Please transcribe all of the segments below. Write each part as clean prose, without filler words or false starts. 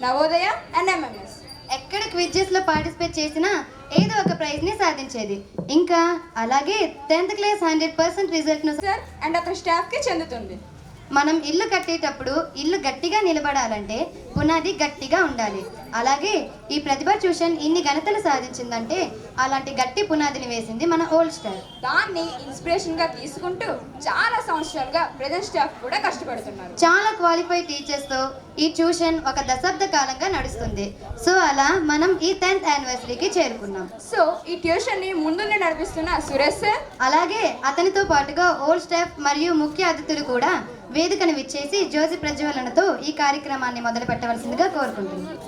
Navodaya and MMS ఎక్కడ క్విజ్జెస్ లో participate చేసినా ఏదో ఒక ప్రైజ్ ని సాధించేది. ఇంకా అలాగే 10th క్లాస్ 100% రిజల్ట్ ను సార్ అండ్ అతని స్టాఫ్ కి చెందుతుంది. మనం ఇల్లు కట్టేటప్పుడు ఇల్లు గట్టిగా నిలబడాలంటే పునాది గట్టిగా ఉండాలి. అలాగే ఈ ప్రతిభ ట్యూషన్ ఇన్ని ఘనతలు సాధించిందంటే అలాంటి గట్టి పునాదిని వేసింది మన ఓల్డ్ స్టార్. దాన్ని ఇన్స్పిరేషన్ గా తీసుకుంటూ చాలా సంవత్సరాలుగా ప్రెజెంట్ స్టాఫ్ కూడా కష్టపడుతున్నారు. చాలా క్వాలిఫైడ్ టీచర్స్ తో ఈ ట్యూషన్ ఒక దశాబ్ద కాలంగా నడుస్తుంది. సో అలా మనం ఈ 10th యానివర్సరీకి చేరుకున్నాం. సో ఈ ట్యూషన్ ని ముందుండి నడిపిస్తున్న సురేష్ సార్, అలాగే అతనితో పాటుగా ఓల్డ్ స్టాఫ్ మరియు ముఖ్య అతిథులు కూడా వేదికను విచ్చేసి జ్యోతి ప్రజ్వలనతో ఈ కార్యక్రమాన్ని మొదలు పెట్టవలసిందిగా కోరుకుంటున్నాను.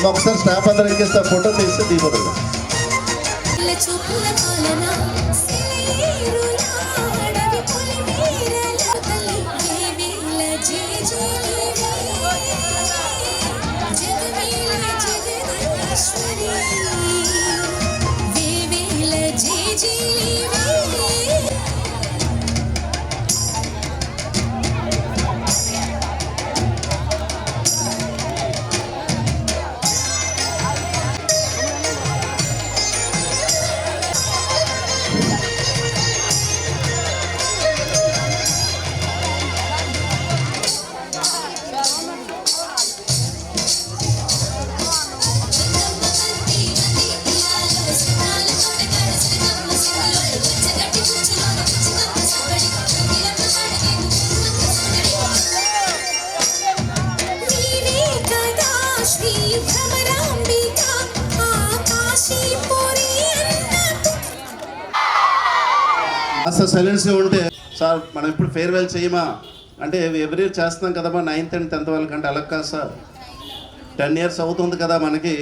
ఒకసారి స్టాఫ్ అందరూ ఎక్కిస్తే ఫోటో తీస్తే దిగిపోతుంది. అసలు సైలెన్స్గా ఉంటే సార్ మనం ఇప్పుడు ఫేర్వెల్ చేయమా అంటే ఎవ్రీ ఇయర్ చేస్తున్నాం కదమ్మా 9th and 10th వాళ్ళకంటే అలా కాదు సార్. 10 years అవుతుంది కదా మనకి.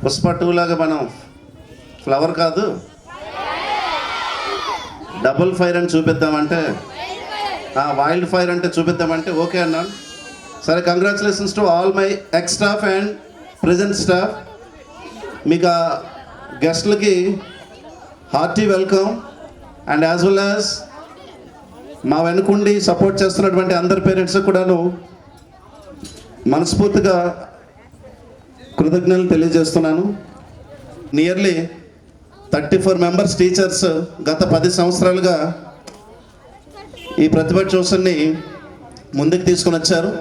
పుష్ప 2 లాగా మనం ఫ్లవర్ కాదు డబుల్ ఫైర్ అని చూపిద్దామంటే వైల్డ్ ఫైర్ అంటే చూపిద్దామంటే ఓకే అన్నాను. సరే, congratulations to all my ex staff and present staff. మీకు గెస్ట్లకి hearty welcome and as well as మా వెనుకుండి సపోర్ట్ చేస్తున్నటువంటి అందరి పేరెంట్స్ కూడాను మనస్ఫూర్తిగా కృతజ్ఞతలు తెలియజేస్తున్నాను. నియర్లీ 34 మెంబర్స్ టీచర్స్ గత 10 సంవత్సరాలుగా ఈ ప్రతిభ ట్యూషన్ని ముందుకు తీసుకుని వచ్చారు.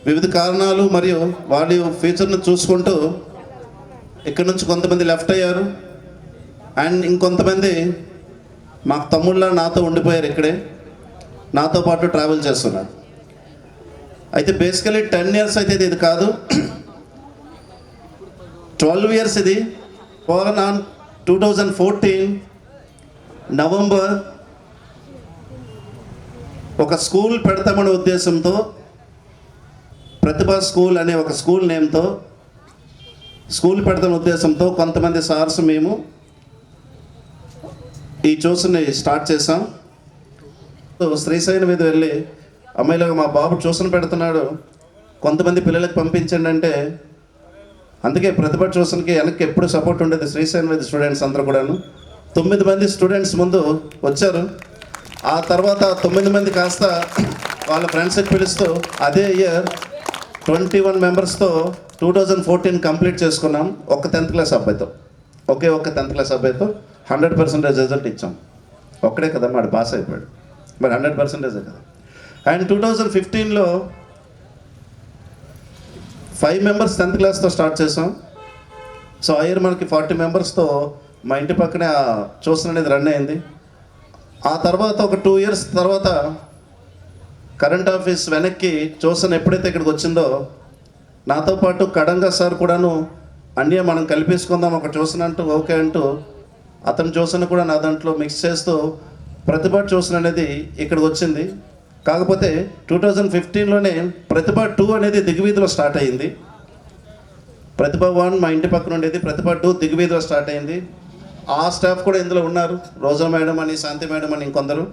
వివిధ కారణాలు మరియు వాళ్ళ ఫ్యూచర్ను చూసుకుంటూ ఇక్కడ నుంచి కొంతమంది లెఫ్ట్ అయ్యారు అండ్ ఇంకొంతమంది మాకు తమ్ముళ్ళ నాతో ఉండిపోయారు, ఇక్కడే నాతో పాటు ట్రావెల్ చేస్తున్నారు. అయితే బేసికలీ 10 years అయితే ఇది కాదు, 12 years ఇది born on 2014 నవంబర్ ఒక స్కూల్ పెడతామనే ఉద్దేశంతో ప్రతిభా స్కూల్ అనే ఒక స్కూల్ నేమ్తో స్కూల్ పెడతామనే ఉద్దేశంతో కొంతమంది సార్స్ మేము ఈ ట్యూషన్ని స్టార్ట్ చేసాం. శ్రీశైలం మీద వెళ్ళి అమ్మాయిలాగా మా బాబు ట్యూషన్ పెడుతున్నాడు, కొంతమంది పిల్లలకు పంపించండి అంటే, అందుకే ప్రతిభ ట్యూషన్కి వెనక్కి ఎప్పుడు సపోర్ట్ ఉండేది శ్రీశైలం మీద స్టూడెంట్స్ అందరూ కూడాను. 9 మంది స్టూడెంట్స్ ముందు వచ్చారు, ఆ తర్వాత 9 మంది కాస్త వాళ్ళ ఫ్రెండ్స్కి పిలుస్తూ అదే ఇయర్ 21 మెంబర్స్తో 2014 కంప్లీట్ చేసుకున్నాం. ఒక 10th క్లాస్ అబ్బాయితో, ఒకే ఒక 10th క్లాస్ అబ్బాయితో 100% రిజల్ట్ ఇచ్చాం. ఒక్కడే కదా వాడు పాస్ అయిపోయాడు, మరి 100% కదా. అండ్ 2015లో 5 మెంబర్స్ 10th క్లాస్తో స్టార్ట్ చేసాం. సో ఆ ఇయర్ మనకి 40 మెంబర్స్తో మా ఇంటి పక్కనే ఆ ట్యూషన్ అనేది రన్ అయింది. ఆ తర్వాత ఒక 2 ఇయర్స్ తర్వాత కరెంట్ ఆఫీస్ వెనక్కి ట్యూషన్ ఎప్పుడైతే ఇక్కడికి వచ్చిందో, నాతో పాటు కడంగా సార్ కూడాను అన్నీ మనం కల్పించుకుందాం ఒక ట్యూషన్ అంటూ ఓకే అంటూ అతని ట్యూషన్ కూడా నా దాంట్లో మిక్స్ చేస్తూ ప్రతిభ ట్యూషన్ అనేది ఇక్కడికి వచ్చింది. కాకపోతే 2015లోనే ప్రతిభ 2 అనేది దిగువీధిలో స్టార్ట్ అయ్యింది. ప్రతిభ 1 మా ఇంటి పక్కన ఉండేది, ప్రతిభ 2 దిగువీధిలో స్టార్ట్ అయింది. ఆ స్టాఫ్ కూడా ఇందులో ఉన్నారు, రోజా మేడం అని, శాంతి మేడం అని ఇంకొందరు.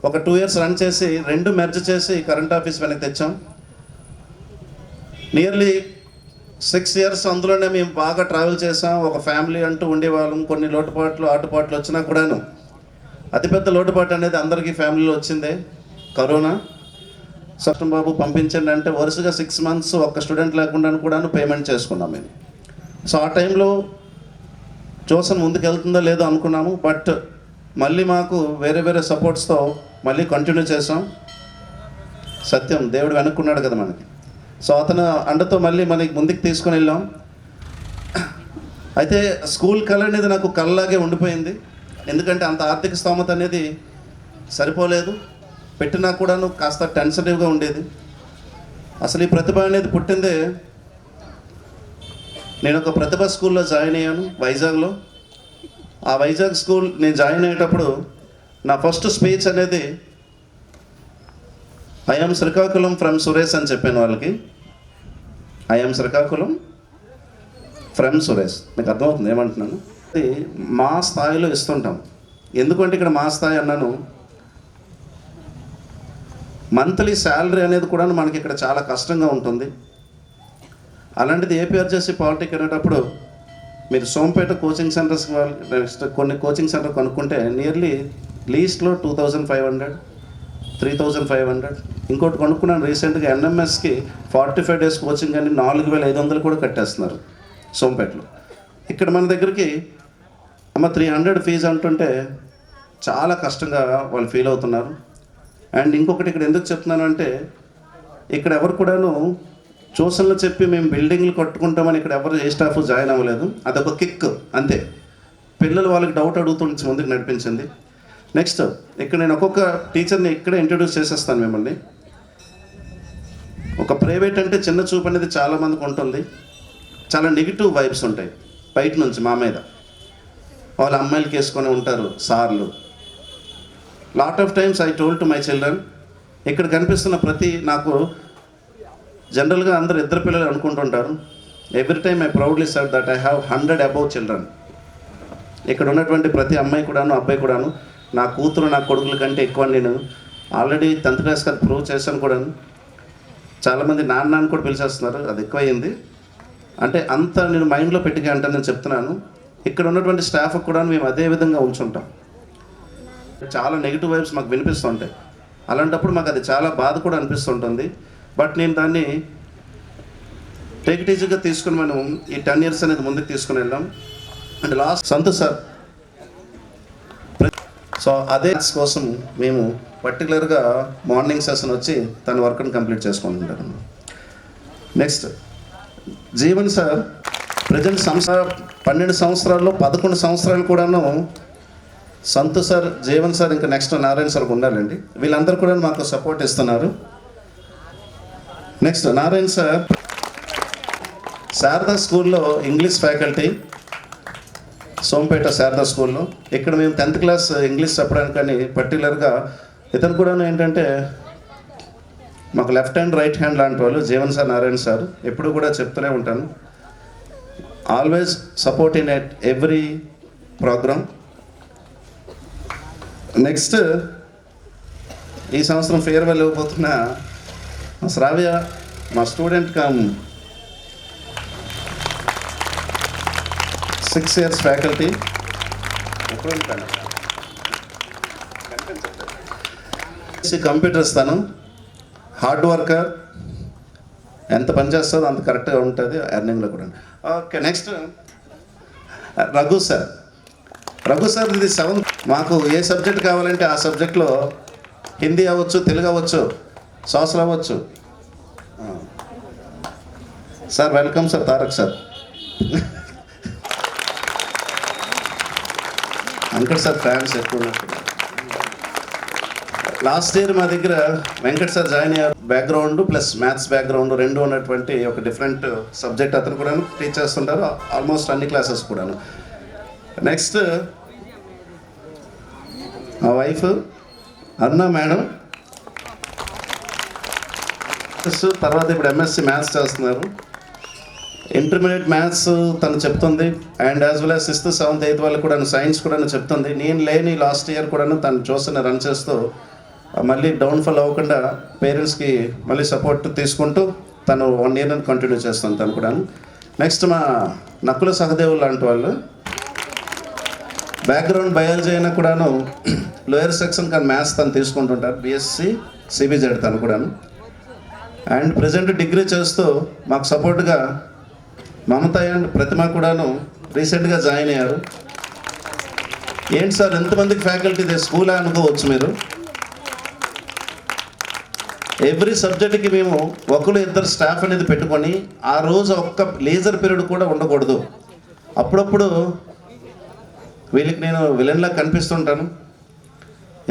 ఒక 2 ఇయర్స్ రన్ చేసి 2 మెర్జ్ చేసి కరెంట్ ఆఫీస్ వెనక్కి తెచ్చాం. నియర్లీ 6 ఇయర్స్ అందులోనే మేము బాగా ట్రావెల్ చేసాం. ఒక ఫ్యామిలీ అంటూ ఉండేవాళ్ళం. కొన్ని లోటుపాట్లు ఆటుపాట్లు వచ్చినా కూడాను అతిపెద్ద లోటుపాటు అనేది అందరికీ ఫ్యామిలీలో వచ్చిందే, కరోనా. సత్యం బాబు పంపించండి అంటే వరుసగా 6 మంత్స్ ఒక్క స్టూడెంట్ లేకుండా కూడాను పేమెంట్ చేసుకున్నాం మేము. సో ఆ టైంలో ట్యూషన్ ముందుకు వెళ్తుందో లేదో అనుకున్నాము, బట్ మళ్ళీ మాకు వేరే వేరే సపోర్ట్స్తో మళ్ళీ కంటిన్యూ చేసాం. సత్యం దేవుడు వెనుక్కున్నాడు కదా మనకి. సో అతను అండతో మళ్ళీ మనకి ముందుకు తీసుకుని వెళ్ళాం. అయితే స్కూల్ కళ అనేది నాకు కళలాగే ఉండిపోయింది, ఎందుకంటే అంత ఆర్థిక స్తోమత అనేది సరిపోలేదు. పెట్టినా కూడాను కాస్త టెన్సిటివ్గా ఉండేది. అసలు ఈ ప్రతిభ అనేది పుట్టిందే, నేను ఒక ప్రతిభ స్కూల్లో జాయిన్ అయ్యాను వైజాగ్లో. ఆ వైజాగ్ స్కూల్ నేను జాయిన్ అయ్యేటప్పుడు నా ఫస్ట్ స్పీచ్ అనేది ఐఎమ్ శ్రీకాకుళం ఫ్రమ్ సురేష్ అని చెప్పాను వాళ్ళకి. I'm Srikakulam from Suresh. మీకు అర్థమవుతుంది ఏమంటున్నాను? అది మా స్థాయిలో ఇస్తుంటాం. ఎందుకంటే ఇక్కడ మా స్థాయి అన్నాను, మంత్లీ శాలరీ అనేది కూడా మనకి ఇక్కడ చాలా కష్టంగా ఉంటుంది. అలాంటిది ఏపీఆర్జేసీ పాలిటెక్ అనేటప్పుడు మీరు సోంపేట కోచింగ్ సెంటర్స్ నెక్స్ట్ కొన్ని కోచింగ్ సెంటర్ కనుక్కుంటే నియర్లీ లీస్ట్లో 2500, 3500. ఇంకోటి కొనుక్కున్నాను రీసెంట్గా, ఎన్ఎంఎస్కి 45 డేస్ కోచింగ్ అని 4500 కూడా కట్టేస్తున్నారు సోంపేటలో. ఇక్కడ మన దగ్గరికి 300 ఫీజు అంటుంటే చాలా కష్టంగా వాళ్ళు ఫీల్ అవుతున్నారు. అండ్ ఇంకొకటి ఇక్కడ ఎందుకు చెప్తున్నాను అంటే, ఇక్కడ ఎవరు కూడాను ట్యూషన్లు చెప్పి మేము బిల్డింగ్లు కట్టుకుంటామని ఇక్కడ ఎవరు ఏ స్టాఫ్ జాయిన్ అవ్వలేదు. అదొక కిక్ అంతే. పిల్లలు వాళ్ళకి డౌట్ అడుగుతుంటే ముందుకు నడిపించింది. నెక్స్ట్ ఇక్కడ నేను ఒక్కొక్క టీచర్ని ఇక్కడే ఇంట్రడ్యూస్ చేసేస్తాను మిమ్మల్ని. ఒక ప్రైవేట్ అంటే చిన్న చూపు అనేది చాలామందికి ఉంటుంది, చాలా నెగిటివ్ వైబ్స్ ఉంటాయి బయట నుంచి మా మీద. వాళ్ళ అమ్మాయిలకి వేసుకొని ఉంటారు సార్లు. Lot of times I told to my children, ఇక్కడ కనిపిస్తున్న ప్రతి నాకు జనరల్గా అందరు 2 పిల్లలు అనుకుంటుంటారు. Every time I proudly said that I have 100 above children. ఇక్కడ ఉన్నటువంటి ప్రతి అమ్మాయి కూడాను అబ్బాయి కూడాను నా కూతురు నా కొడుకుల కంటే ఎక్కువ. నేను ఆల్రెడీ 10th క్లాస్ కదా ప్రూవ్ చేశాను కూడాను. చాలామంది నాన్న కూడా పిలిచేస్తున్నారు, అది ఎక్కువైంది. అంటే అంత నేను మైండ్లో పెట్టుగా అంటే నేను చెప్తున్నాను. ఇక్కడ ఉన్నటువంటి స్టాఫ్ కూడా మేము అదే విధంగా ఉంచుంటాం. చాలా నెగిటివ్ వైబ్స్ మాకు వినిపిస్తుంటాయి. అలాంటప్పుడు మాకు అది చాలా బాధ కూడా అనిపిస్తుంటుంది. బట్ నేను దాన్ని టేక్ ఇట్ ఈజీగా తీసుకుని మనం ఈ 10 ఇయర్స్ అనేది ముందుకు తీసుకుని వెళ్ళాం. And last Santosh sir, so అదే కోసం మేము పర్టికులర్గా మార్నింగ్ సెషన్ వచ్చి తన వర్క్ని కంప్లీట్ చేసుకుంటుంటారు. నెక్స్ట్ జీవన్ సార్ ప్రజెంట్ 12 సంవత్సరాల్లో 11 సంవత్సరాలు కూడాను సంతోష్ సార్, జీవన్ సార్, ఇంకా నెక్స్ట్ నారాయణ సార్ ఉండాలండి. వీళ్ళందరూ కూడా మాకు సపోర్ట్ ఇస్తున్నారు. నెక్స్ట్ నారాయణ సార్ శారదా స్కూల్లో ఇంగ్లీష్ ఫ్యాకల్టీ. సోంపేట శారదా స్కూల్లో. ఇక్కడ మేము 10th క్లాస్ ఇంగ్లీష్ చెప్పడానికి కానీ పర్టికులర్గా ఇతను కూడా ఏంటంటే మాకు లెఫ్ట్ హ్యాండ్ రైట్ హ్యాండ్ లాంటి వాళ్ళు జీవన్ సార్, నారాయణ సార్. ఎప్పుడు కూడా చెప్తూనే ఉంటాను, always support in at every program. Next ఈ సంవత్సరం ఫేర్వెల్ ఇవ్వబోతున్న మా శ్రావ్య, మా student cum 6 years faculty. Computer ఇస్తాను, హార్డ్ వర్కర్, ఎంత పని చేస్తుందో అంత కరెక్ట్గా ఉంటుంది ఎర్నింగ్లో కూడా. Okay, next Raghu sir. Raghu sir ఇది 7th. మాకు ఏ సబ్జెక్ట్ కావాలంటే ఆ సబ్జెక్ట్లో హిందీ అవ్వచ్చు, తెలుగు అవ్వచ్చు, సోషల్ అవ్వచ్చు. Sir welcome sir. Tarak sir, Venkat sir fans ఎక్కువ ఉన్నట్టు. లాస్ట్ ఇయర్ మా దగ్గర వెంకట్ సార్ జాయిన్ అయ్యారు. బ్యాక్గ్రౌండ్ ప్లస్ మ్యాథ్స్ బ్యాక్గ్రౌండ్ రెండు ఉన్నటువంటి ఒక డిఫరెంట్ సబ్జెక్ట్ అతను కూడా టీచ్ చేస్తుంటారు, ఆల్మోస్ట్ అన్ని క్లాసెస్ కూడాను. నెక్స్ట్ మా వైఫ్ అరుణ మేడం, తర్వాత ఇప్పుడు ఎంఎస్సి మ్యాథ్స్ చేస్తున్నారు. ఇంటర్మీడియట్ మ్యాథ్స్ తను చెప్తుంది, and as well as 6th, 7th, 8th వాళ్ళకి కూడా సైన్స్ కూడా చెప్తుంది. నేను లేని లాస్ట్ ఇయర్ కూడా తను చూస్తున్న రన్ చేస్తూ మళ్ళీ డౌన్ఫాల్ అవ్వకుండా పేరెంట్స్కి మళ్ళీ సపోర్ట్ తీసుకుంటూ తను 1 year కంటిన్యూ చేస్తాను తను కూడా. నెక్స్ట్ మా నక్కుల సహదేవులు లాంటి వాళ్ళు, బ్యాక్గ్రౌండ్ బయాలజీ అయినా కూడాను లోయర్ సెక్షన్ కానీ మ్యాథ్స్ తను తీసుకుంటుంటారు, బిఎస్సి సిబిజెడ్ తను కూడాను. అండ్ ప్రజెంట్ డిగ్రీ చేస్తూ మాకు సపోర్ట్గా మమత అండ్ ప్రతిమ కూడాను రీసెంట్గా జాయిన్ అయ్యారు. ఏంటి సార్ ఎంతమందికి ఫ్యాకల్టీ ఇదే స్కూల్ అనుకోవచ్చు మీరు. ఎవ్రీ సబ్జెక్ట్కి మేము 1-2 స్టాఫ్ అనేది పెట్టుకొని ఆ రోజు ఒక్క లేజర్ పీరియడ్ కూడా ఉండకూడదు. అప్పుడప్పుడు వీళ్ళకి నేను విలన్లా కనిపిస్తుంటాను.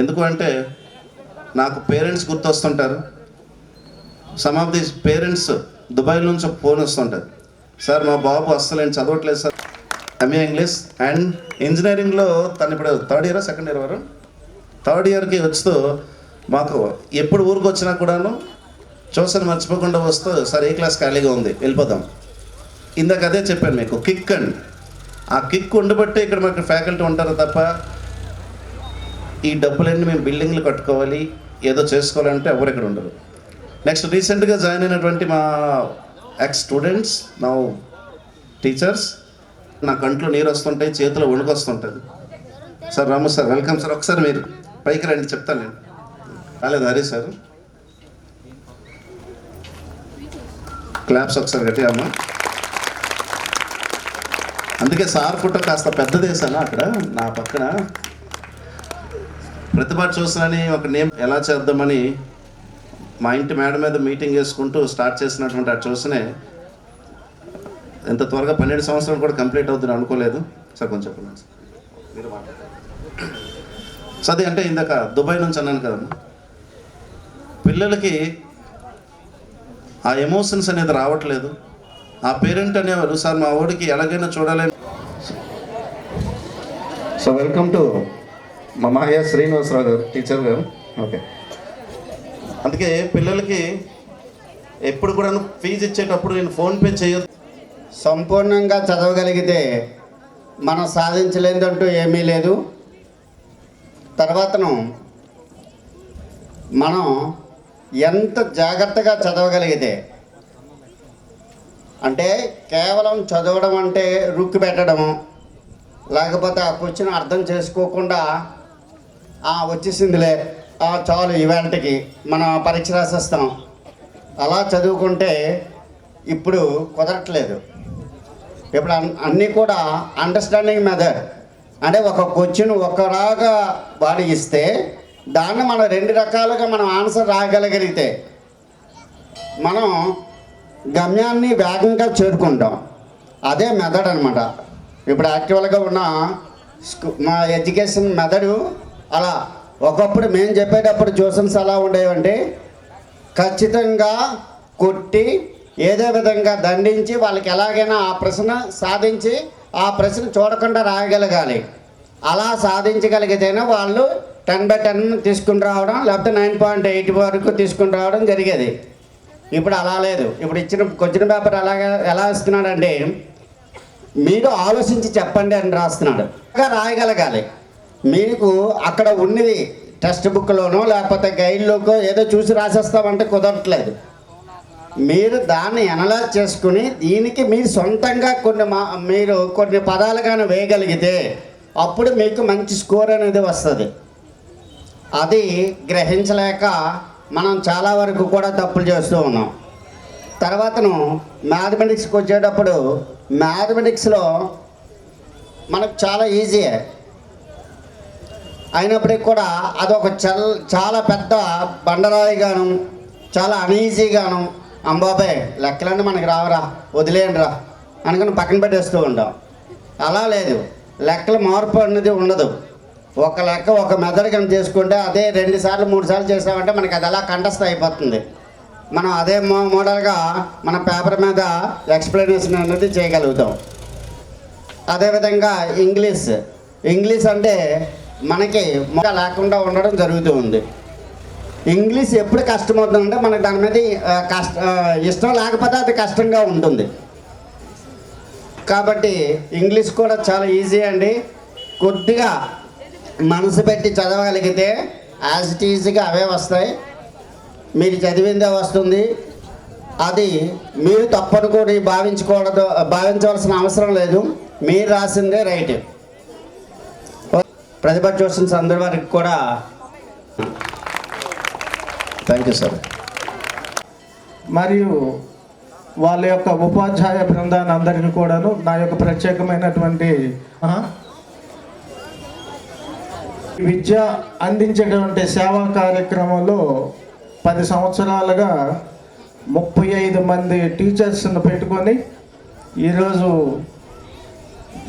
ఎందుకు అంటే నాకు పేరెంట్స్ గుర్తొస్తుంటారు. Some of these parents Dubai నుంచి ఫోన్ వస్తుంటుంది, సార్ మా బాబు అస్సలు ఏం చదవట్లేదు సార్, ఎంఏ ఇంగ్లీష్ అండ్ ఇంజనీరింగ్లో తను ఇప్పుడు 3rd year, 2nd year వారు 3rd yearకి వస్తూ మాకు ఎప్పుడు ఊరికి వచ్చినా కూడాను చూసని మర్చిపోకుండా వస్తూ, సార్ ఏ క్లాస్ ఖాళీగా ఉంది వెళ్ళిపోదాం. ఇందాక అదే చెప్పాను మీకు, కిక్ అండ్ ఆ కిక్ ఉండబట్టే ఇక్కడ మాకు ఫ్యాకల్టీ ఉంటారు తప్ప ఈ డబ్బులన్నీ మేము బిల్డింగ్లు కట్టుకోవాలి ఏదో చేసుకోవాలంటే ఎవరు ఇక్కడ ఉండరు. నెక్స్ట్ రీసెంట్గా జాయిన్ అయినటువంటి మా ఎక్స్ స్టూడెంట్స్, నా టీచర్స్, నా కంట్లో నీరు వస్తుంటాయి, చేతిలో వణుకొస్తుంటుంది. సార్ రాము సార్ వెల్కమ్ సార్. ఒకసారి మీరు పైకి రండి, చెప్తాను నేను. రాలేదు హరి సార్, క్లాప్స్ ఒకసారి గట్టిగా. అందుకే సార్ ఫోటో కాస్త పెద్దదేశాను అక్కడ నా పక్కన. ప్రతిభ చూసానని ఒక నేమ్ ఎలా చేద్దామని మా ఇంటి మేడ మీద మీటింగ్ చేసుకుంటూ స్టార్ట్ చేసినటువంటి ఆ చూసనే ఎంత త్వరగా 12 సంవత్సరాలు కూడా కంప్లీట్ అవుతుంది అనుకోలేదు. సార్ కొంచెం చెప్పండి సార్, మీరు మాట్లాడారు. సో అది అంటే ఇందాక దుబాయ్ నుంచి అన్నాను కదమ్మా, పిల్లలకి ఆ ఎమోషన్స్ అనేది రావట్లేదు. ఆ పేరెంట్ అనేవారు, సార్ మా వాడికి ఎలాగైనా చూడాలి. సో వెల్కమ్ టు మా మాయ శ్రీనివాసరావు గారు, టీచర్ గారు. ఓకే, అందుకే పిల్లలకి ఎప్పుడు కూడా ఫీజు ఇచ్చేటప్పుడు నేను ఫోన్పే చేయొద్దు. సంపూర్ణంగా చదవగలిగితే మనం సాధించలేదంటూ ఏమీ లేదు. తర్వాతను మనం ఎంత జాగ్రత్తగా చదవగలిగితే, అంటే కేవలం చదవడం అంటే రుక్కు పెట్టడము, లేకపోతే ఆ క్వశ్చన్ అర్థం చేసుకోకుండా వచ్చేసిందిలే చాలు ఇవాళకి మనం పరీక్ష రాసేస్తాం అలా చదువుకుంటే ఇప్పుడు కుదరట్లేదు. ఇప్పుడు అన్నీ కూడా అండర్స్టాండింగ్ మెథడ్, అంటే ఒక క్వశ్చన్ ఒకలాగా వాడి ఇస్తే దాన్ని మనం 2 రకాలుగా మనం ఆన్సర్ రాగలిగితే మనం గమ్యాన్ని వేగంగా చేరుకుంటాం. అదే మెథడ్ అనమాట. ఇప్పుడు యాక్చువల్గా ఉన్న మా ఎడ్యుకేషన్ మెథడు అలా. ఒకప్పుడు మేము చెప్పేటప్పుడు ట్యూషన్స్ ఎలా ఉండేవంటే ఖచ్చితంగా కొట్టి ఏదో విధంగా దండించి వాళ్ళకి ఎలాగైనా ఆ ప్రశ్న సాధించి ఆ ప్రశ్న చూడకుండా రాయగలగాలి. అలా సాధించగలిగితేనే వాళ్ళు 10/10 తీసుకుని రావడం, లేకపోతే 9.8 వరకు తీసుకుని రావడం జరిగేది. ఇప్పుడు అలా లేదు. ఇప్పుడు ఇచ్చిన క్వశ్చన్ పేపర్ ఎలా ఇస్తున్నాడంటే, మీరు ఆలోచించి చెప్పండి అని రాస్తున్నాడు. రాయగలగాలి. మీకు అక్కడ ఉన్నది టెక్స్ట్ బుక్లోనో లేకపోతే గైడ్లోకో ఏదో చూసి రాసేస్తామంటే కుదరట్లేదు. మీరు దాన్ని అనలైజ్ చేసుకుని దీనికి మీరు సొంతంగా మీరు కొన్ని పదాలు కానీ వేయగలిగితే అప్పుడు మీకు మంచి స్కోర్ అనేది వస్తుంది. అది గ్రహించలేక మనం చాలా వరకు కూడా తప్పులు చేస్తూ ఉన్నాం. తర్వాతను మ్యాథమెటిక్స్కి వచ్చేటప్పుడు మ్యాథమెటిక్స్లో మనకు చాలా ఈజీయే అయినప్పటికీ కూడా అదొక చాలా పెద్ద బండరాయిగాను, చాలా అనీజీగాను, అంబాబాయ్ లెక్కలన్నీ మనకి రావరా, వదిలేయండి రా అనుకుని పక్కన పెట్టేస్తూ ఉంటాం. అలా లేదు, లెక్కల మార్పు అనేది ఉండదు. ఒక లెక్క ఒక మెథడ్ కానీ చేసుకుంటే అదే 2 సార్లు 3 సార్లు చేసామంటే మనకి అది అలా కంఠస్థ అయిపోతుంది. మనం అదే మోడల్గా మన పేపర్ మీద ఎక్స్ప్లెనేషన్ అనేది చేయగలుగుతాం. అదేవిధంగా ఇంగ్లీష్ అంటే మనకి లేకుండా ఉండడం జరుగుతూ ఉంది. ఇంగ్లీష్ ఎప్పుడు కష్టమవుతుందంటే మనకి దాని మీద ఇష్టం లేకపోతే అది కష్టంగా ఉంటుంది. కాబట్టి ఇంగ్లీష్ కూడా చాలా ఈజీ అండి. కొద్దిగా మనసు పెట్టి చదవగలిగితే యాజ్ ఇట్ ఈజీగా అవే వస్తాయి. మీరు చదివిందే వస్తుంది. అది మీరు తప్పనుకొని భావించవలసిన అవసరం లేదు. మీరు రాసిందే రైట్. ప్రతిభ ట్యూషన్స్ అందరి వారికి కూడా థ్యాంక్ యూ సార్. మరియు వాళ్ళ యొక్క ఉపాధ్యాయ బృందాన్ని అందరికీ కూడాను నా యొక్క ప్రత్యేకమైనటువంటి విద్య అందించేటువంటి సేవా కార్యక్రమంలో 10 సంవత్సరాలుగా 35 మంది టీచర్స్ను పెట్టుకొని ఈరోజు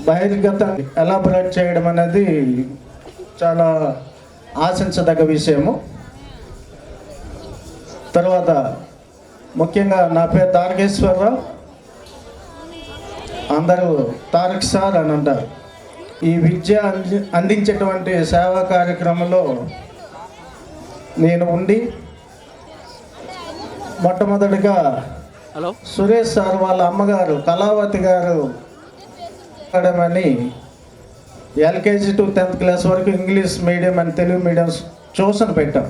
బహిర్గతం ఎలాబొరేట్ చేయడం అనేది చాలా ఆశించదగ్గ విషయము. తర్వాత ముఖ్యంగా నా పేరు తారకేశ్వరరావు, అందరూ తారక్ సార్ అని అంటారు. ఈ విద్య అందించేటువంటి సేవా కార్యక్రమంలో నేను ఉండి మొట్టమొదటిగా సురేష్ సార్ వాళ్ళ అమ్మగారు కళావతి గారు అని ఎల్కేజీ టు 10th క్లాస్ వరకు English medium and Telugu medium tuition పెట్టాం.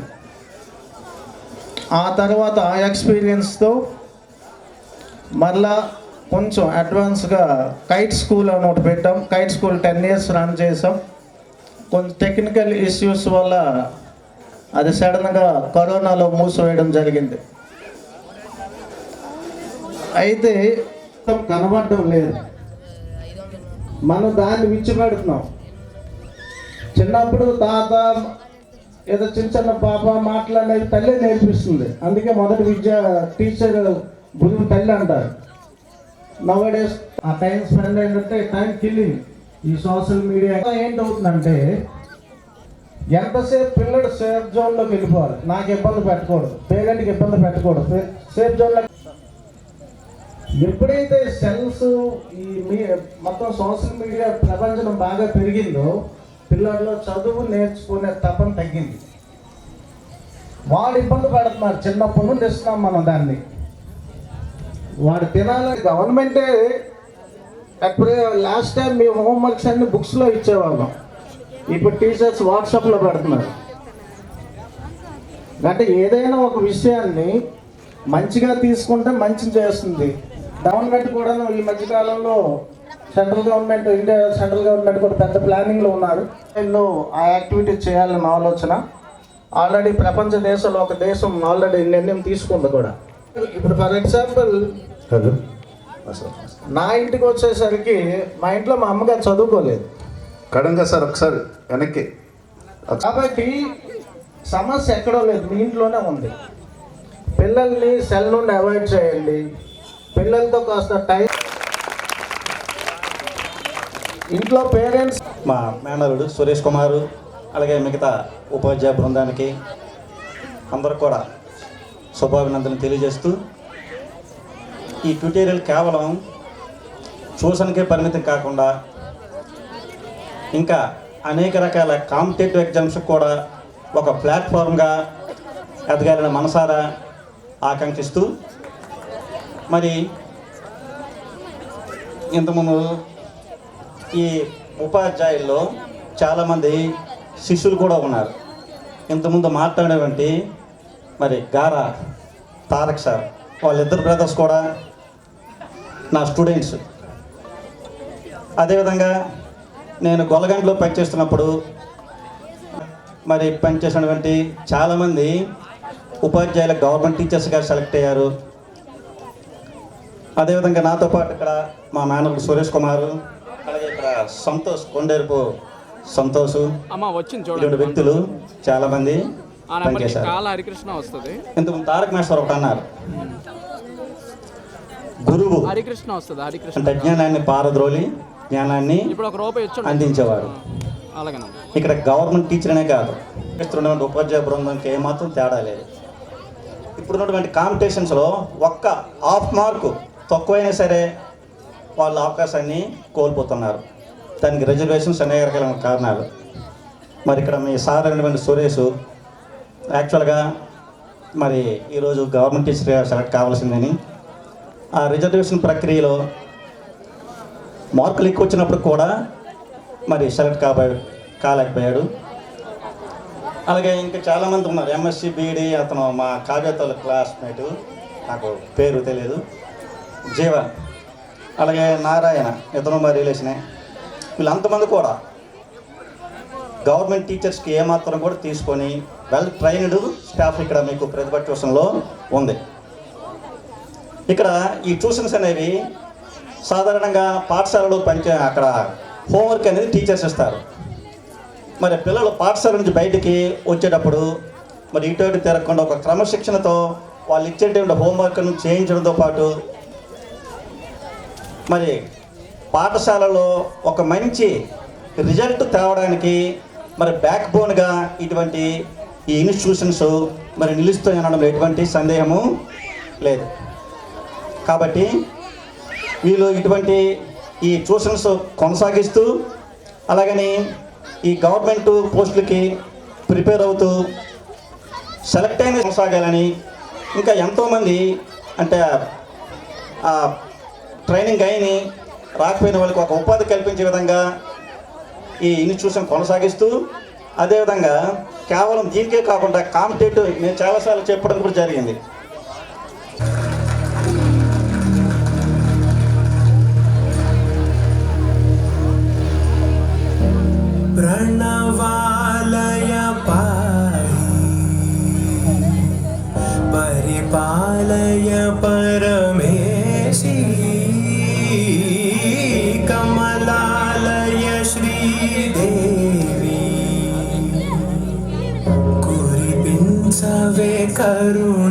ఆ తర్వాత ఆ ఎక్స్పీరియన్స్తో మళ్ళా కొంచెం అడ్వాన్స్గా కైట్ స్కూల్ అని ఒకటి పెట్టాం. కైట్ స్కూల్ 10 years రన్ చేసాం. కొంచెం టెక్నికల్ ఇష్యూస్ వల్ల అది సడన్గా కరోనాలో మూసివేయడం జరిగింది. అయితే కనబడడం లేదు, మనం దాన్ని విడిచిపెడుతున్నాం. చిన్నప్పుడు తాత ఏదో చిన్న పాప మాట్లాడేది తల్లి నేర్పిస్తుంది. అందుకే మొదటి విద్య టీచర్ గురువు తల్లి అంటారు. నవడేస్ ఆ టైం స్పెండ్ ఏంటంటే టైం కిల్లింగ్. ఈ సోషల్ మీడియా ఏంటవుతుందంటే ఎంతసేపు పిల్లడు సేఫ్ జోన్లోకి వెళ్ళిపోవాలి. నాకు ఇబ్బంది పెట్టకూడదు, పేరెంట్కి ఇబ్బంది పెట్టకూడదు, సేఫ్ జోన్లో. ఎప్పుడైతే సెల్స్ మొత్తం సోషల్ మీడియా ప్రపంచం బాగా పెరిగిందో పిల్లల్లో చదువు నేర్చుకునే తపన తగ్గింది. వాడు ఇబ్బంది పడుతున్నారు. చిన్నప్పటి నుండి ఇస్తున్నాం మనం దాన్ని. వాడు తినాలని గవర్నమెంటే అప్పుడే లాస్ట్ టైం మేము హోంవర్క్స్ అన్ని బుక్స్లో ఇచ్చేవాళ్ళం. ఇప్పుడు టీచర్స్ వాట్సాప్లో పెడుతున్నారు. అంటే ఏదైనా ఒక విషయాన్ని మంచిగా తీసుకుంటే మంచి చేస్తుంది. గవర్నమెంట్ కూడా ఈ మధ్యకాలంలో సెంట్రల్ గవర్నమెంట్ కూడా పెద్ద ప్లానింగ్లో ఉన్నారు. ఆ యాక్టివిటీ చేయాలని ఆలోచన. ఆల్రెడీ ప్రపంచ దేశంలో ఒక దేశం ఆల్రెడీ నిర్ణయం తీసుకుంది కూడా. ఇప్పుడు ఫర్ ఎగ్జాంపుల్ నా ఇంటికి వచ్చేసరికి మా ఇంట్లో మా అమ్మగారు చదువుకోలేదు. కడంగా సార్ ఒకసారి వెనక్కి. కాబట్టి సమస్య ఎక్కడో లేదు, మీ ఇంట్లోనే ఉంది. పిల్లల్ని సెల్ నుండి అవాయిడ్ చేయండి. పిల్లలతో కాస్త టైం ఇంట్లో పేరెంట్స్. మా మేనరుడు సురేష్ కుమారు అలాగే మిగతా ఉపాధ్యాయ బృందానికి అందరూ కూడా శుభాభినందనలు తెలియజేస్తూ, ఈ ట్యుటోరియల్ కేవలం ట్యూషన్కే పరిమితం కాకుండా ఇంకా అనేక రకాల కాంపిటేటివ్ ఎగ్జామ్స్ కూడా ఒక ప్లాట్ఫామ్గా ఎదగాలని మనసారా ఆకాంక్షిస్తూ, మరి ఇంతకుముందు ఈ ఉపాధ్యాయుల్లో చాలామంది శిష్యులు కూడా ఉన్నారు. ఇంతకుముందు మాట్లాడేటువంటి మరి గారా తారక్ సార్, వాళ్ళిద్దరు బ్రదర్స్ కూడా నా స్టూడెంట్స్. అదేవిధంగా నేను గొల్లగంటలో పనిచేస్తున్నప్పుడు మరి పనిచేసినటువంటి చాలామంది ఉపాధ్యాయుల గవర్నమెంట్ టీచర్స్గా సెలెక్ట్ అయ్యారు. అదేవిధంగా నాతో పాటు ఇక్కడ మా మేనల్లుడు సురేష్ కుమారు, అలాగే ఇక్కడ సంతోష్, కొండేరుపు సంతోష్, ఇటువంటి వ్యక్తులు చాలామంది పనిచేశారు. ఇంతకు తారక మాస్టర్ ఒకటి అన్నారు, గురువు అంటే అజ్ఞానాన్ని పారద్రోలి జ్ఞానాన్ని అందించేవాడు. ఇక్కడ గవర్నమెంట్ టీచర్ అనే కాదు, ఇస్తున్నటువంటి ఉపాధ్యాయ బృందంకి ఏమాత్రం తేడా లేదు. ఇప్పుడున్నటువంటి కాంపిటీషన్స్లో ఒక్క హాఫ్ మార్కు తక్కువైనా సరే వాళ్ళ అవకాశాన్ని కోల్పోతున్నారు. దానికి రిజర్వేషన్స్ అనేక రకాల కారణాలు. మరి ఇక్కడ మీ సార్ అయినటువంటి సురేష్ యాక్చువల్గా మరి ఈరోజు గవర్నమెంట్ టీచర్గా సెలెక్ట్ కావాల్సిందని ఆ రిజర్వేషన్ ప్రక్రియలో మార్కులు ఎక్కువ వచ్చినప్పుడు కూడా మరి సెలెక్ట్ కాలేకపోయాడు. అలాగే ఇంకా చాలామంది ఉన్నారు. ఎంఎస్సి బీఈడి అతను మా కావ్యతల క్లాస్మేటు, నాకు పేరు తెలియదు, జీవన్, అలాగే నారాయణ, ఇతను మా రిలేషనే. వీళ్ళంతమంది కూడా గవర్నమెంట్ టీచర్స్కి ఏమాత్రం కూడా తీసుకొని వెల్ ట్రైన్డ్ స్టాఫ్ ఇక్కడ మీకు ప్రతిభ ట్యూషన్లో ఉంది. ఇక్కడ ఈ ట్యూషన్స్ అనేవి సాధారణంగా పాఠశాలలో అక్కడ హోంవర్క్ అనేది టీచర్స్ ఇస్తారు. మరి పిల్లలు పాఠశాల నుంచి బయటికి వచ్చేటప్పుడు మరి ఇటు తిరగకుండా ఒక క్రమశిక్షణతో వాళ్ళు ఇచ్చేటువంటి హోంవర్క్ను చేయించడంతో పాటు మరి పాఠశాలలో ఒక మంచి రిజల్ట్ తేవడానికి మరి బ్యాక్ బోన్గా ఇటువంటి ఈ ఇన్స్టిట్యూషన్స్ మరి నిలుస్తాయి అనడంలో ఎటువంటి సందేహము లేదు. కాబట్టి వీళ్ళు ఇటువంటి ఈ ట్యూషన్స్ కొనసాగిస్తూ అలాగని ఈ గవర్నమెంట్ పోస్టులకి ప్రిపేర్ అవుతూ సెలెక్ట్ అయిన కొనసాగాలని, ఇంకా ఎంతోమంది అంటే ట్రైనింగ్ అయిని రాకపోయిన వాళ్ళకి ఒక ఉపాధి కల్పించే విధంగా ఈ ఇన్స్టిట్యూషన్ కొనసాగిస్తూ, అదేవిధంగా కేవలం దీనికే కాకుండా కాంపిటేటివ్ నేను చాలాసార్లు చెప్పడం కూడా జరిగింది. प्रणवालय पाहि परिपालय परमेशी कमलालय श्रीदेवी कुरिपिंसवे करुणाम्बुरासी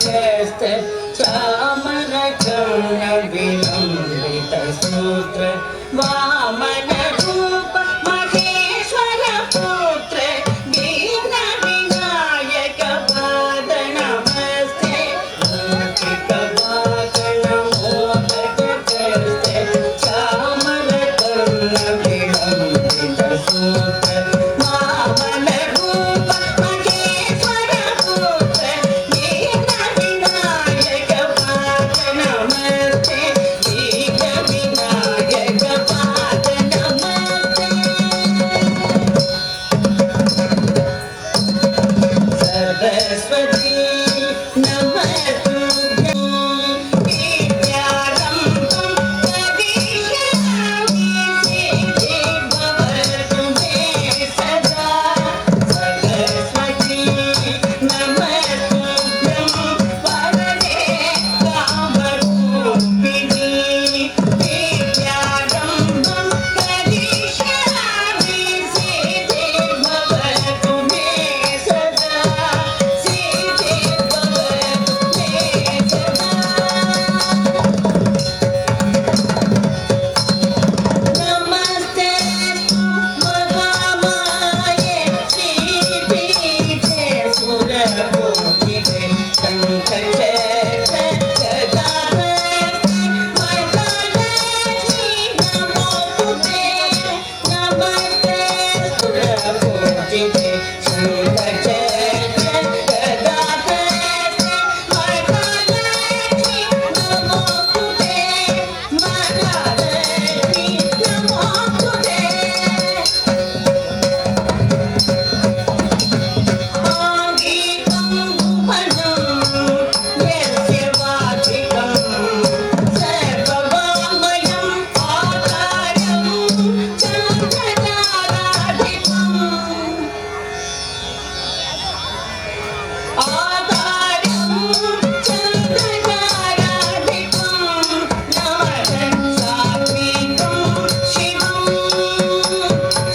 చేస్తే చామరకర్ణ విలంబిత సూత్ర వామన రూప మహేశ్వర పుత్ర దీన వినాయక పాద నమస్తే మూర్తిక వాకణ మోదక చేస్తే చామరకర్ణ విలంబిత సూత్ర వామన రూప మహేశ్వర పుత్ర దీన వినాయక పాద నమస్తే దీన వినాయక పాద నమస్తే సరస్వతి నమస్తుభ్యం విద్యారంభం ప్రవిశామి సిద్ధి భవతు మే సదా సరస్వతి నమస్తుభ్యం వరదే కామరూపిణి విద్యారంభం ప్రవిశామి సిద్ధి భవతు మే సదా సిద్ధి భవతు మే సదా నమస్తే మహామాయే శ్రీపీఠే సురభూషితే శంఖచక్ర గదాధరే మహాలక్ష్మీ నమోస్తుతే నమస్తే సురభూషితే శంఖచక్ర గదాధరే మహాలక్ష్మీ నమోస్తుతే మహాలక్ష్మీ నమోస్తుతే ఆగీతం భువనం యస్య వాచికం సర్వవామయం ఆకారం చంద్రతారాధిపం ఆకారం చంద్రతారాధిపం నమః సాత్వికం శివం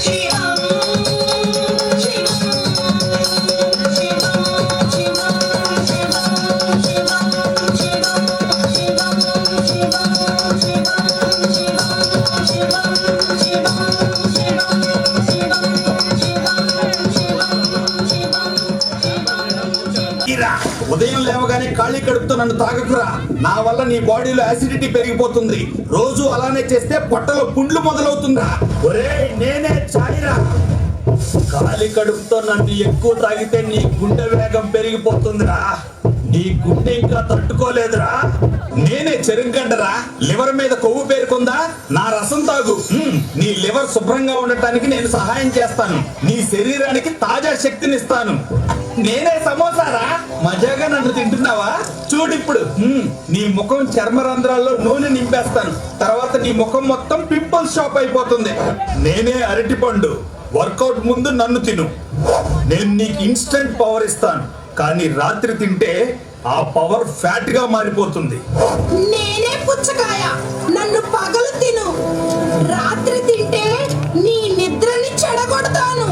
శివం ఇరా, ఉదయం లేవగానే ఖాళీ కడుపుతో నన్ను తాగకురా. నా వల్ల నీ బాడీలో యాసిడిటీ పెరిగిపోతుంది. రోజు అలానే చేస్తే పొట్టలో పుండ్లు మొదలవుతుందా. ఒరేయ్, నేనే చాయిరా. ఖాళీ కడుపుతో నన్ను ఎక్కువ తాగితే నీ గుండె వేగం పెరిగిపోతుందిరా. నీ గుండె ఇంకా తట్టుకోలేదురా. నేనే చెరుగడ్డరా. లివర్ మీద కొవ్వు పేరుకుందా, నా రసం తాగు. నీ లివర్ శుభ్రంగా ఉండటానికి నేను సహాయం చేస్తాను. నీ శరీరానికి తాజా శక్తినిస్తాను. నేనే సమోసారా. మజాగా నన్ను తింటున్నావా? చూడిప్పుడు నీ ముఖం చర్మరంధ్రాల్లో నూనె నింపేస్తాను. తర్వాత నీ ముఖం మొత్తం పింపుల్స్ షాప్ అయిపోతుంది. నేనే అరటిపండు. వర్కౌట్ ముందు నన్ను తిను. నేను నీకు ఇన్స్టెంట్ పవర్ ఇస్తాను. కానీ రాత్రి తింటే ఆ పవర్ ఫ్యాట్ గా మారిపోతుంది. నేనే పుచ్చకాయ. నన్ను పగలు తిను. రాత్రి తింటే నీ నిద్రని చెడగొడతాను.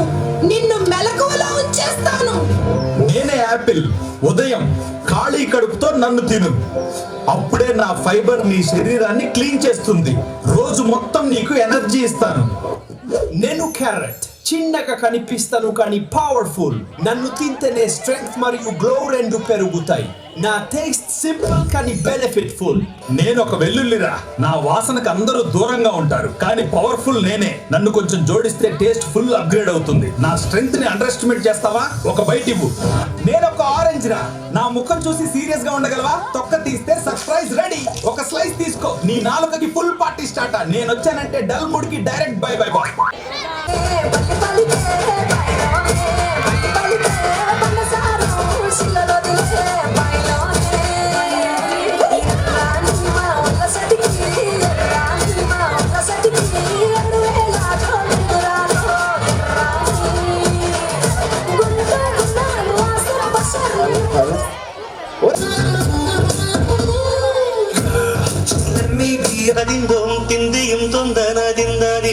నిన్ను మెలకువలో ఉంచేస్తాను. నేనే యాపిల్. ఉదయం ఖాళీ కడుపుతో నన్ను తిను. అప్పుడే నా ఫైబర్ నీ శరీరాన్ని క్లీన్ చేస్తుంది. రోజు మొత్తం నీకు ఎనర్జీ ఇస్తాను. నేను క్యారెట్. చిన్నగా కనిపిస్తాను కానీ పవర్ఫుల్. నన్ను తింటేనే స్ట్రెంగ్త్ మరియు గ్లో రెండు పెరుగుతాయి. నా టేస్ట్ సింపుల్ కానీ బెనిఫిట్ ఫుల్. నేను ఒక వెల్లుల్లిరా. నా వాసనకు అందరూ దూరంగా ఉంటారు కానీ పవర్ఫుల్ నేనే. నన్ను కొంచెం జోడిస్తే టేస్ట్ ఫుల్ అప్గ్రేడ్ అవుతుంది. నా స్ట్రెంగ్త్ ని అండర్ ఎస్టిమేట్ చేస్తావా? ఒక బైట్ ఇవ్వు. నేను ఒక ఆరెంజ్ రా. నా ముఖం చూసి సీరియస్ గా ఉండగలవా? తొక్క తీస్తే సర్ప్రైజ్ రెడీ. ఒక స్లైస్ తీసుకో. నీ నాలుకకి ఫుల్ పార్టీ స్టార్ట్. నేను వచ్చానంటే డల్ మూడ్ కి డైరెక్ట్ బై బై బాయ్. അതിന്തോം തിന്തിയും തൊന്തനതിന്താതി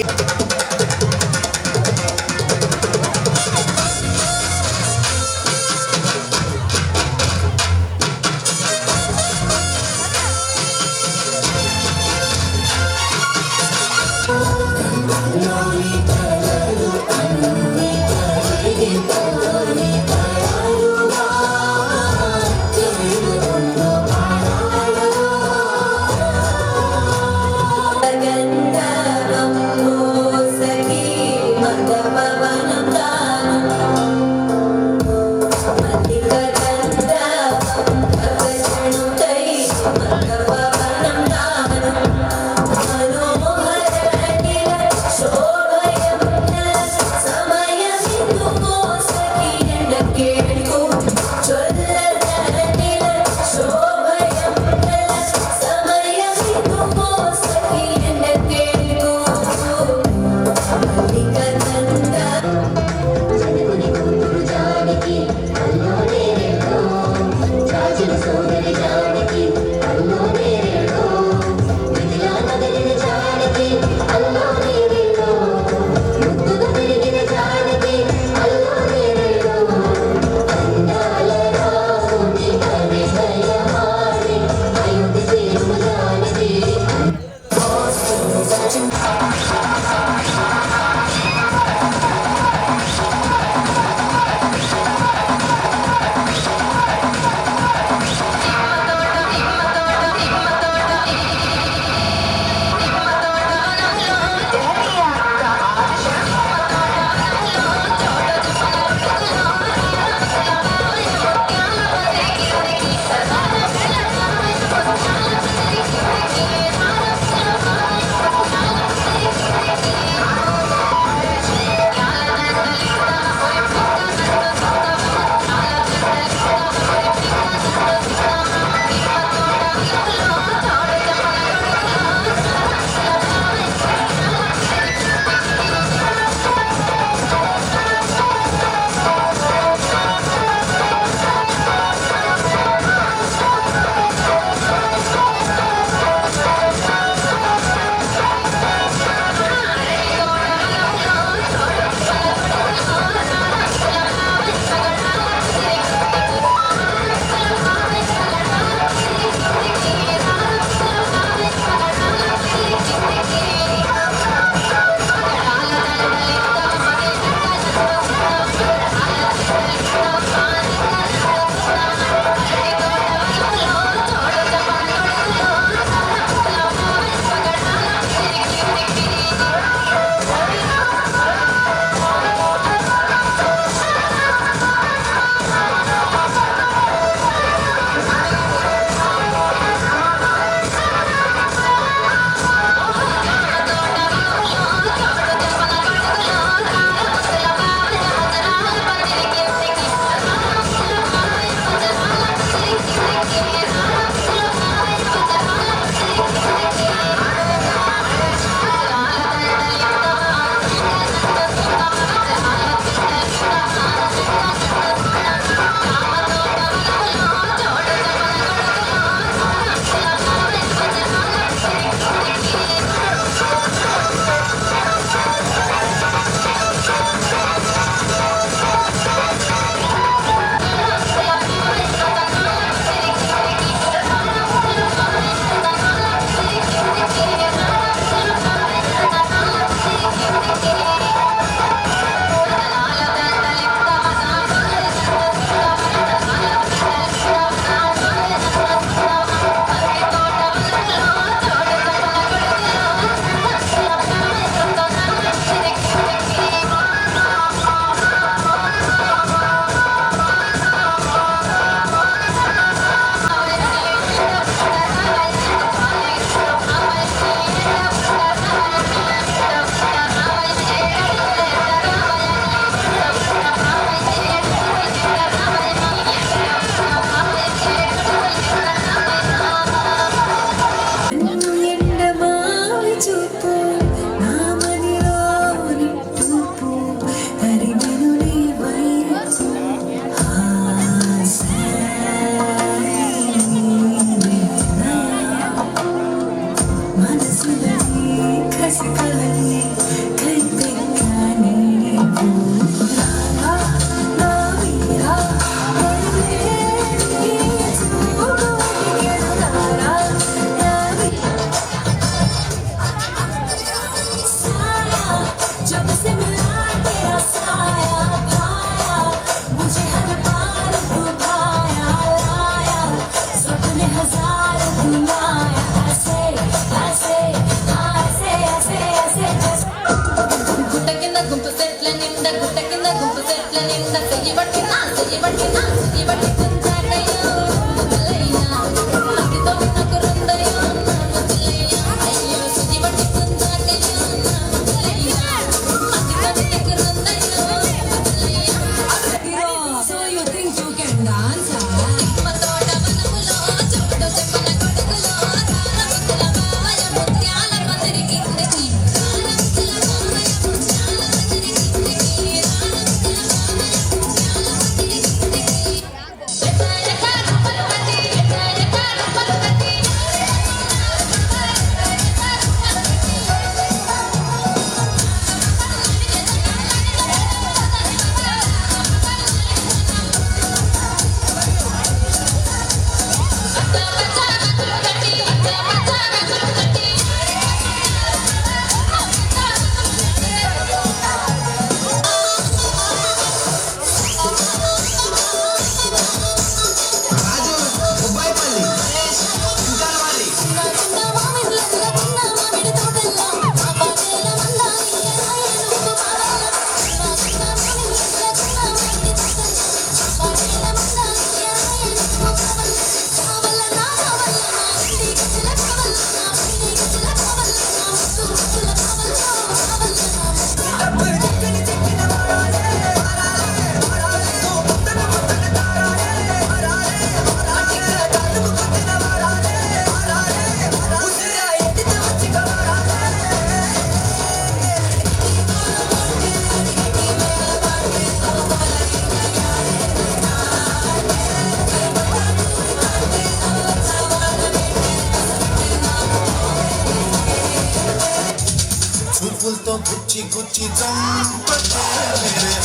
చూపులతో గుచ్చి గుచ్చి చంపకే మేరే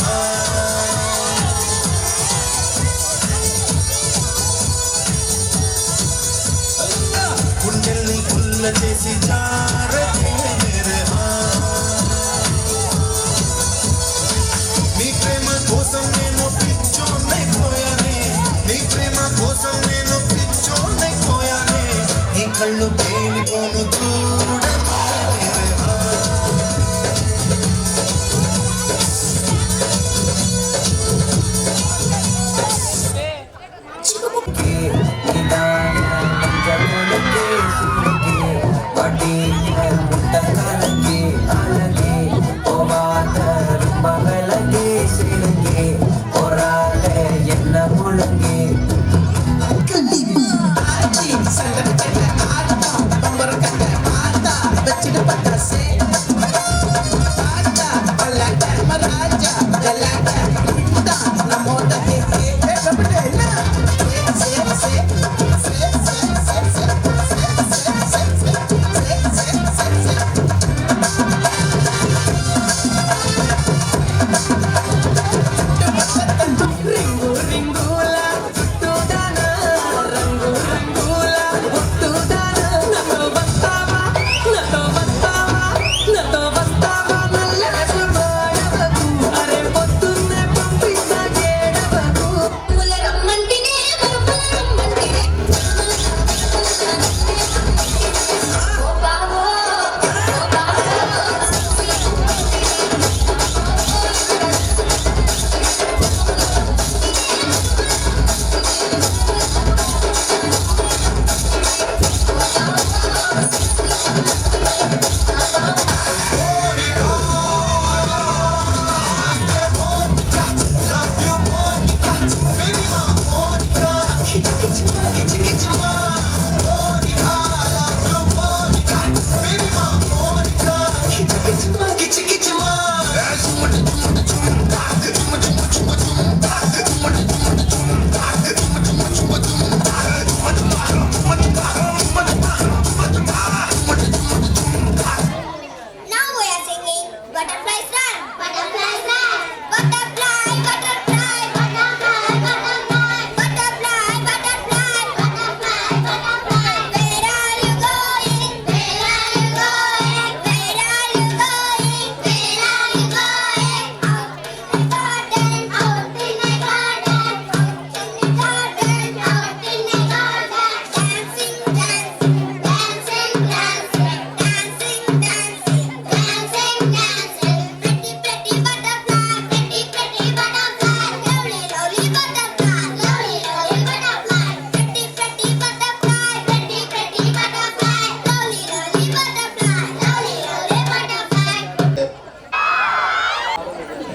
గుండెల్ని గుల్ల చేసి జారకే మేరే నీ ప్రేమ కోసం నేను పిచ్చోనైపోయానే నీ ప్రేమ కోసం నేను పిచ్చోనైపోయానే నీ కళ్ళు పేలిపోను చూడ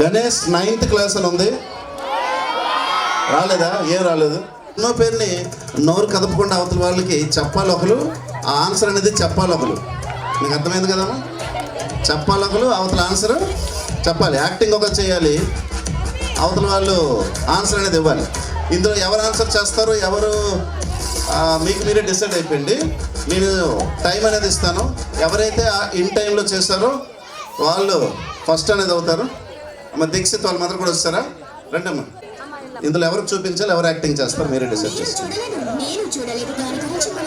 గణేష్ 9th క్లాస్ అని ఉంది. రాలేదా? ఏం రాలేదు? ఎన్నో పేరుని నోరు కదపకుండా అవతల వాళ్ళకి చెప్పాలి ఒకరు, ఆ ఆన్సర్ అనేది చెప్పాలి ఒకరు. మీకు అర్థమైంది కదమ్మా? చెప్పాలి ఒకరు, అవతల ఆన్సర్ చెప్పాలి. యాక్టింగ్ ఒకరు చేయాలి, అవతల వాళ్ళు ఆన్సర్ అనేది ఇవ్వాలి. ఇందులో ఎవరు ఆన్సర్ చేస్తారో ఎవరు మీకు మీరే డిసైడ్ అయిపోయింది. నేను టైం అనేది ఇస్తాను. ఎవరైతే ఇన్ టైంలో చేస్తారో వాళ్ళు ఫస్ట్ అనేది అవుతారు. అమ్మ దీక్షిత్ వాళ్ళ మదర్ కూడా వస్తారా? రండమ్మా. ఇందులో ఎవరు చూపించాలి, ఎవరు యాక్టింగ్ చేస్తారు మీరే డిసైడ్ చేస్తారు.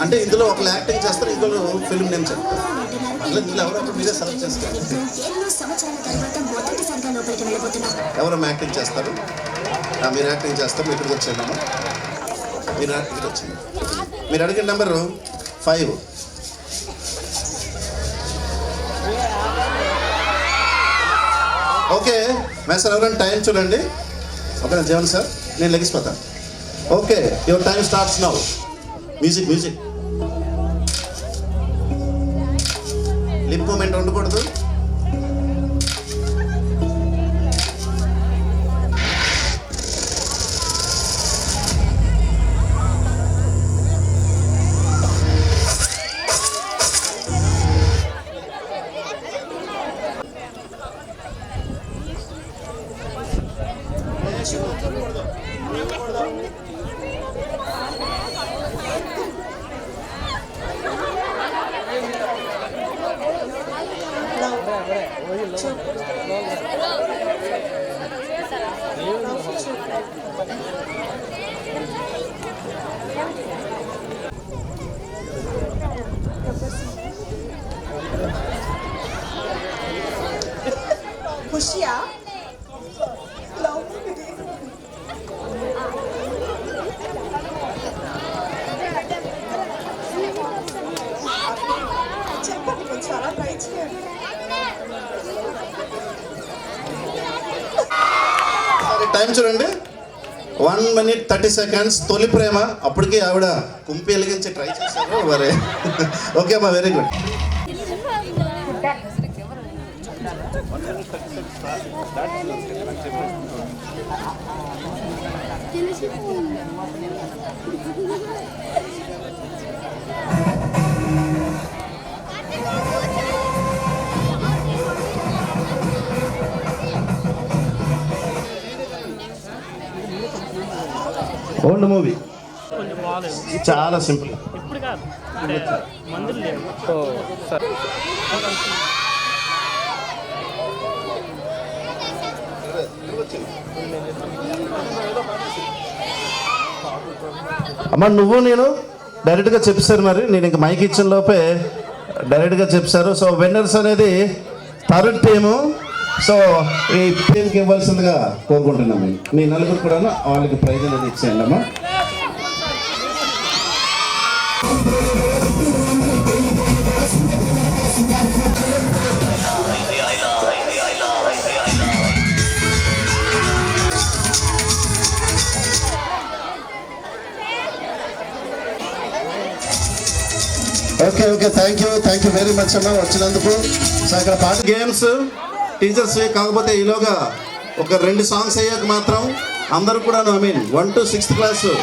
అంటే ఇందులో ఒకళ్ళు యాక్టింగ్ చేస్తారు, ఇందులో ఫిల్మ్ నేమ్ చెప్తారు. అట్లా ఇందులో ఎవరో ఒకరు మీరే సెలెక్ట్ చేస్తారు. ఎవరమ్మా యాక్టింగ్ చేస్తారు? మీరు యాక్టింగ్ చేస్తారు. మీరు ఇక్కడికి వచ్చేయండమ్మా. మీరు ఇక్కడికి వచ్చింది. మీరు అడిగిన నెంబరు 5. ఓకే సార్, ఎవరైనా టైం చూడండి. ఓకేనా జీవన్ సార్, నేను లెగిసిపోతాను. Okay, your time starts now. Music lip movement ఉండకూడదు. ఖుషియా చెప్పండి, కొంచెం అలా ట్రై చేయండి. టైం చూడండి, 1 minute 30 seconds. తొలి ప్రేమ. అప్పటికి ఆవిడ కుంపి వెలిగించి ట్రై చేశారు మరి. ఓకే అమ్మా, వెరీ గుడ్. ఓల్డ్ మూవీ, చాలా సింపుల్. ఇప్పుడు కాదు, మందులు లేవు. అమ్మ నువ్వు నేను డైరెక్ట్గా చెప్పారు. మరి నేను ఇంక మైక్ ఇచ్చిన లోపే డైరెక్ట్గా చెప్పారు. సో విన్నర్స్ అనేది థర్డ్ టీము. సో ఈ టీంకి ఇవ్వాల్సిందిగా కోరుకుంటున్నాం. మీ నలుగురు కూడా వాళ్ళకి ప్రైజ్ అనేది ఇచ్చేయండి అమ్మా. Okay thank you very much అమ్మా వచ్చినందుకు. సో ఇక్కడ పాట గేమ్స్ టీచర్స్ కాకపోతే ఈలోగా ఒక 2 songs అయ్యాక మాత్రం అందరూ కూడా 1 to 6th class ఏ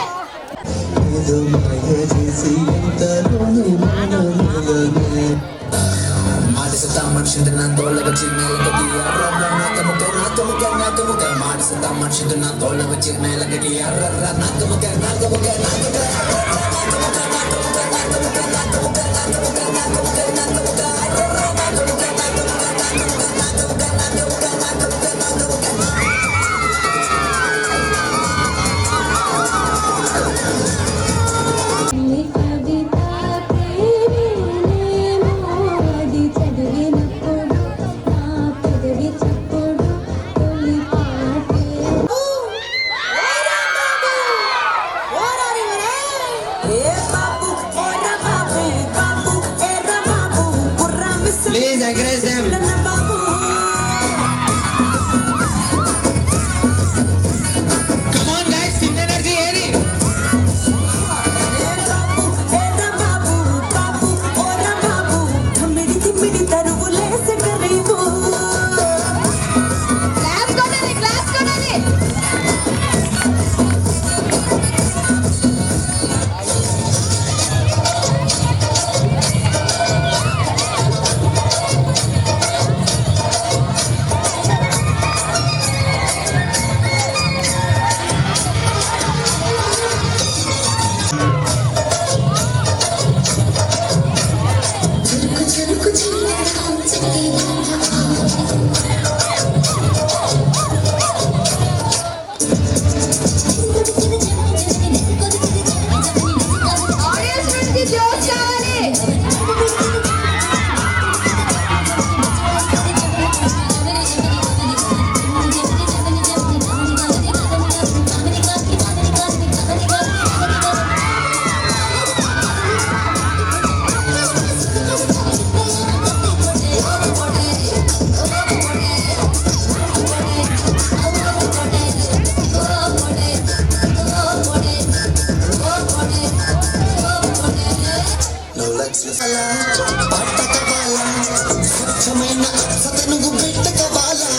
స్వచ్ఛమైన సతనుగు బిడ్డ కావాలా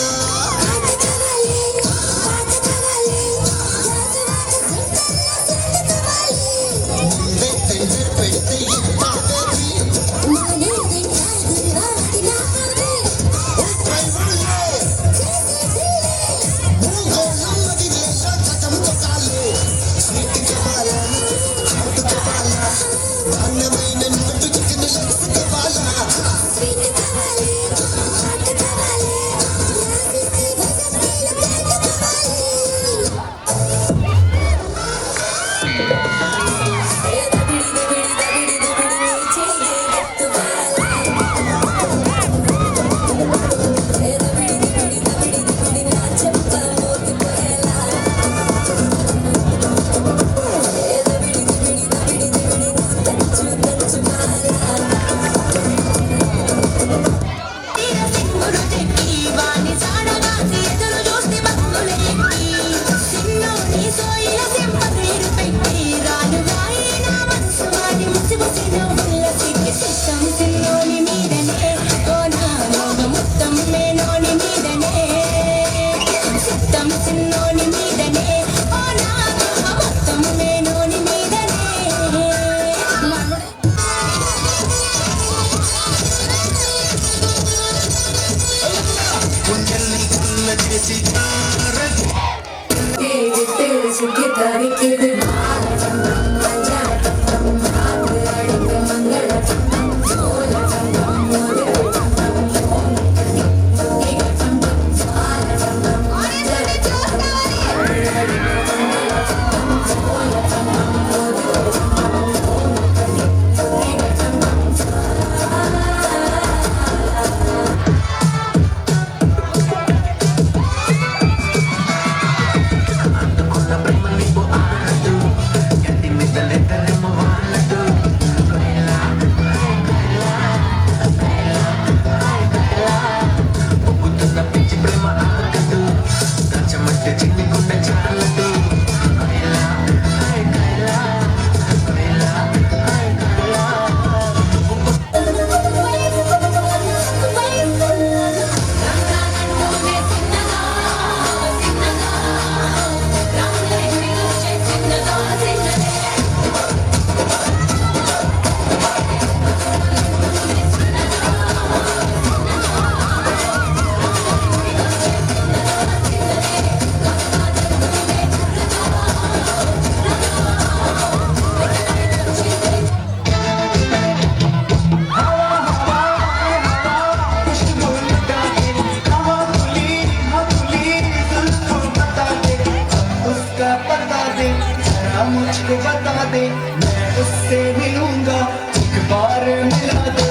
मुझको बता दे मैं उससे मिलूंगा एक बार मिला दे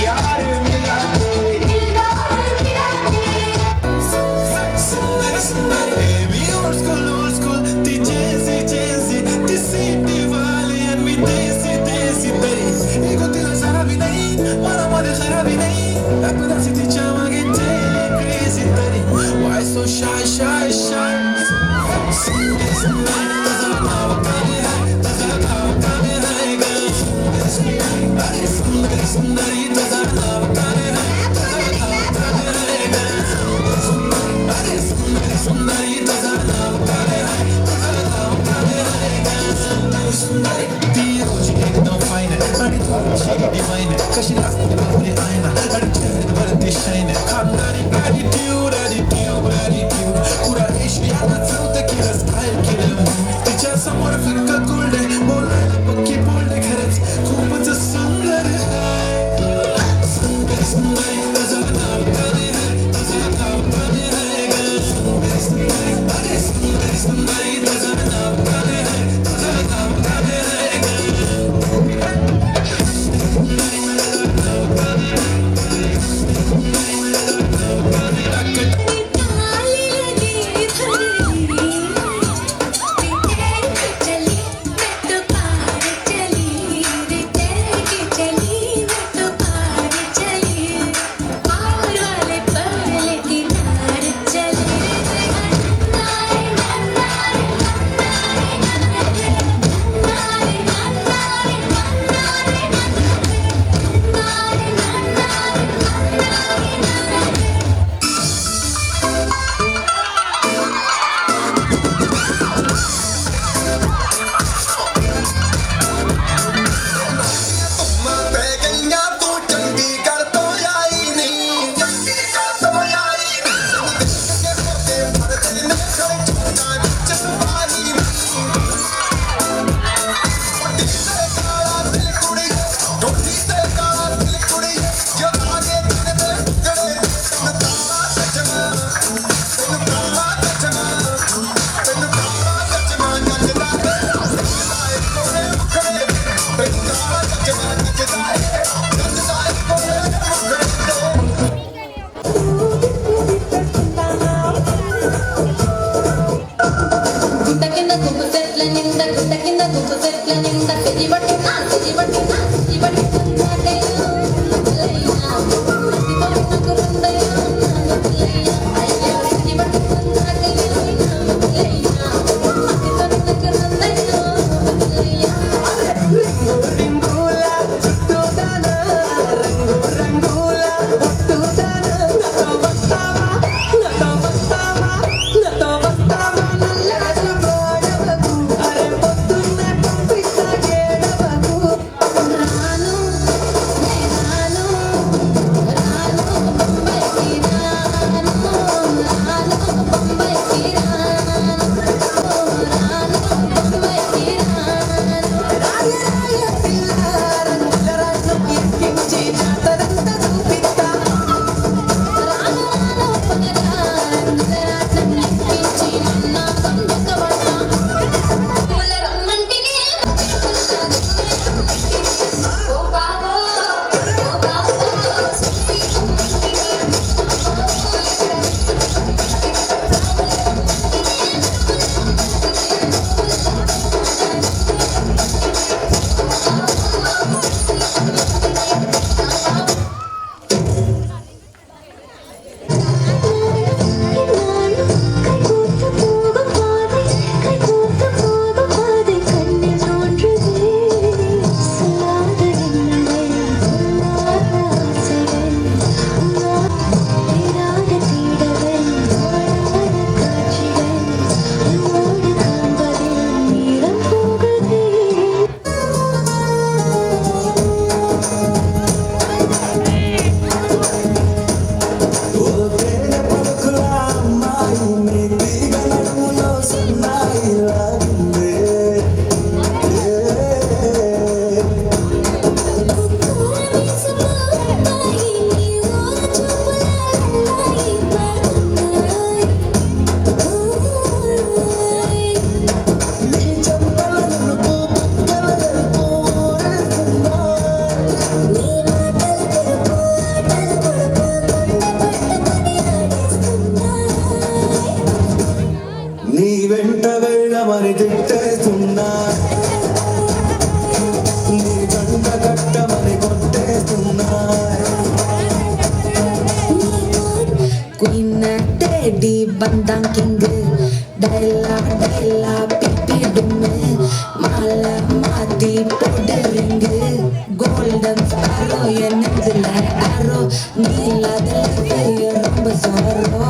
यार मिला दे baby old school DJ the city वाले and we desi तेरी ego तेरा सारा भी नहीं मरा मरे खरा भी नहीं अपना सिटी चावांगे तेरी crazy तेरी why so shy कशी लागते आपली आईना आणि चेहऱ्यावरती शाईन खानदारी attitude पुरा एशियाला चौथं केलं स्टाईल केलं तिच्या समोर फिक्का कोल्डे बोलायला पक्की बोलणे खरंच खूपच सुंदर सुंदर तुझं नाव काय आहे तुझं नाव काय आहे ग अरे सुंदर तुझं नाव काय आहे तुझं नाव काय आहे ग బంధం కింగ్ డైలా డైలా పిప్పి డుమ్ము మాల మాది పౌడరింగ్ గోల్డన్ స్పారో என்னதுல ஆரோ நீலாத ரொம்ப சாரோ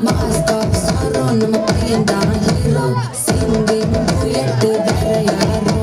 மாஸ்க் ஆஃப் சாரோ நம்ம பையன் தான் ஹீரோ சிங்கிங் டூயட் வேற யாரோ